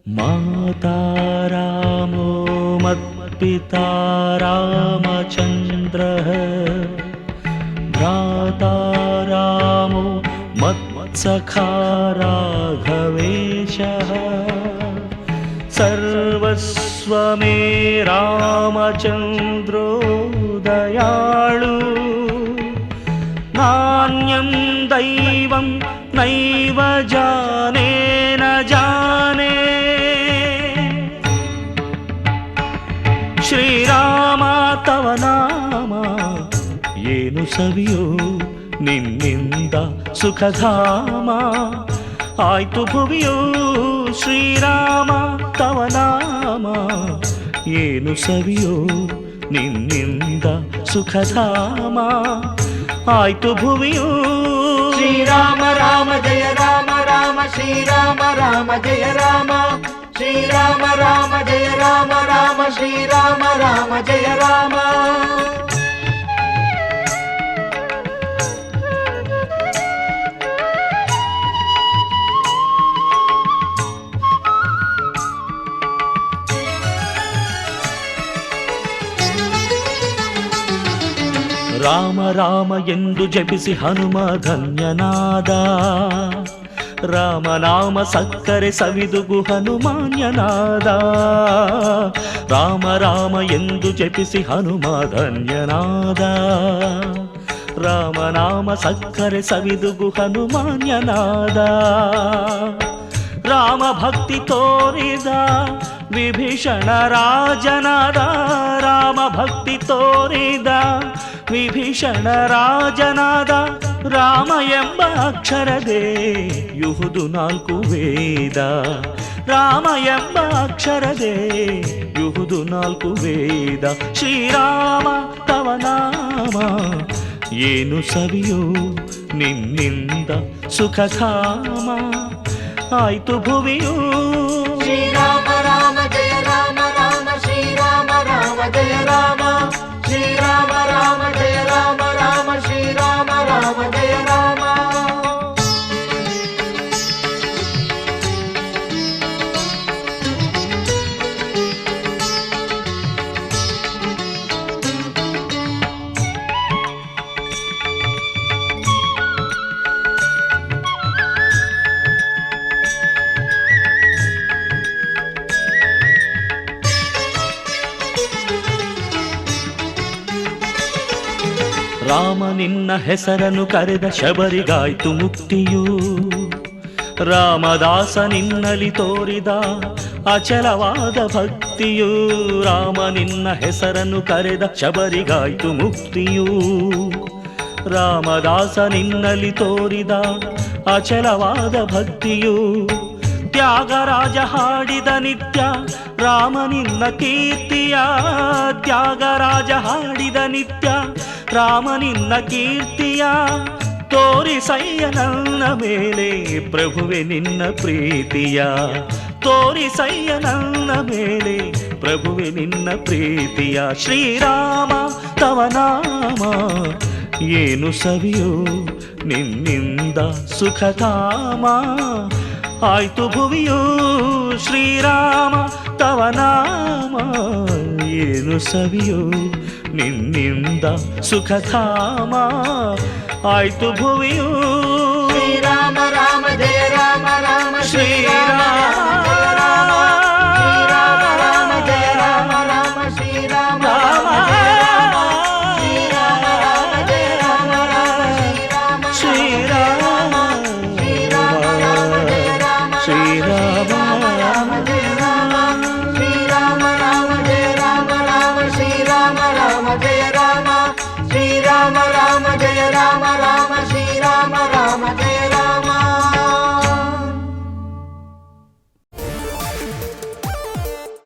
माता रामो मत्पिता रामचन्द्रः भ्राता रामो मत्सखा राघवेशः सर्वस्व मे रामचन्द्रो दयाळु नान्यं दैवं नैव जाने न जाने ಶ್ರೀರಾಮ ತವ ನಾಮ ಏನು ಸವಿಯೋ ನಿನ್ನಿಂದ ಸುಖಧಾಮ ಆಯ್ತು ಭುವಿಯೋ ಶ್ರೀರಾಮ ತವ ನಾಮ ಏನು ಸವಿಯೋ ನಿನ್ನಿಂದ ಸುಖಧಾಮ ಆಯ್ತು ಭುವಿಯೋ ಶ್ರೀರಾಮ ರಾಮ ಜಯ ರಾಮ ರಾಮ ಶ್ರೀರಾಮ ರಾಮ ಜಯ ರಾಮ ಶ್ರೀರಾಮ ರಾಮ ಜಯ ರಾಮ ರಾಮ ಶ್ರೀರಾಮ ರಾಮ ಜಯ ರಾಮ ರಾಮ ರಾಮ ಎಂದು ಜಪಿಸಿ ಹನುಮ ಧನ್ಯನಾದ ರಾಮನಾಮ ಸಕ್ಕರೆ ಸವಿದುಗು ಹನುಮಾನ್ಯನಾದ ರಾಮ ರಾಮ ಎಂದು ಜಪಿಸಿ ಹನುಮ ಧನ್ಯನಾದ ರಾಮನಾಮ ಸಕ್ಕರೆ ಸವಿದುಗು ಹನುಮಾನ್ಯನಾದ ರಾಮ ಭಕ್ತಿ ತೋರಿದ ವಿಭೀಷಣ ರಾಜನಾದ ರಾಮ ಭಕ್ತಿ ತೋರಿದ ವಿಭೀಷಣ ರಾಜನಾದ ರಾಮ ಎಂಬ ಅಕ್ಷರದೇ ಯುಹುದು ನಾಲ್ಕು ವೇದ ರಾಮ ಎಂಬ ಅಕ್ಷರದೇ ಯುಹುದು ನಾಲ್ಕು ವೇದ ಶ್ರೀರಾಮ ತವ ನಾಮ ಏನು ಸವಿಯೋ ನಿನ್ನಿಂದ ಸುಖಧಾಮ ಆಯ್ತು ಭುವಿಯೋ ಶ್ರೀರಾಮ ರಾಮ ಜಯ ರಾಮ ರಾಮ ಶ್ರೀರಾಮ ರಾಮ ಜಯ ರಾಮ ಶ್ರೀರಾಮ ರಾಮ ಜಯ ರಾಮ ರಾಮ ಶ್ರೀರಾಮ ರಾಮ ಜಯ ರಾಮ ರಾಮ ನಿನ್ನ ಹೆಸರನ್ನು ಕರೆದ ಶಬರಿಗಾಯ್ತು ಮುಕ್ತಿಯು ರಾಮದಾಸ ನಿನ್ನಲಿ ತೋರಿದ ಅಚಲವಾದ ಭಕ್ತಿಯು ರಾಮ ನಿನ್ನ ಹೆಸರನ್ನು ಕರೆದ ಶಬರಿಗಾಯ್ತು ಮುಕ್ತಿಯು ರಾಮದಾಸ ನಿನ್ನಲಿ ತೋರಿದ ಅಚಲವಾದ ಭಕ್ತಿಯು ತ್ಯಾಗರಾಜ ಹಾಡಿದ ನಿತ್ಯ ರಾಮ ನಿನ್ನ ಕೀರ್ತಿಯ ತ್ಯಾಗರಾಜ ಹಾಡಿದ ನಿತ್ಯ ರಾಮ ನಿನ್ನ ಕೀರ್ತಿಯ ತೋರಿಸಯ್ಯ ನನ್ನ ಮೇಲೆ ಪ್ರಭುವೆ ನಿನ್ನ ಪ್ರೀತಿಯ ತೋರಿಸಯ್ಯ ನನ್ನ ಮೇಲೆ ಪ್ರಭುವೆ ನಿನ್ನ ಪ್ರೀತಿಯ ಶ್ರೀರಾಮ ತವ ನಾಮ ಏನು ಸವಿಯೋ ನಿನ್ನಿಂದ ಸುಖಧಾಮ ಆಯ್ತು ಭುವಿಯೋ ಶ್ರೀರಾಮ ತವ ನಾಮ ಏನು ಸವಿಯೋ ನಿನ್ನಿಂದ ಸುಖಧಾಮ ಆಯ್ತು ಭುವಿಯೋ ಶ್ರೀರಾಮ ರಾಮ ಜಯ ರಾಮ ರಾಮ ಶ್ರೀ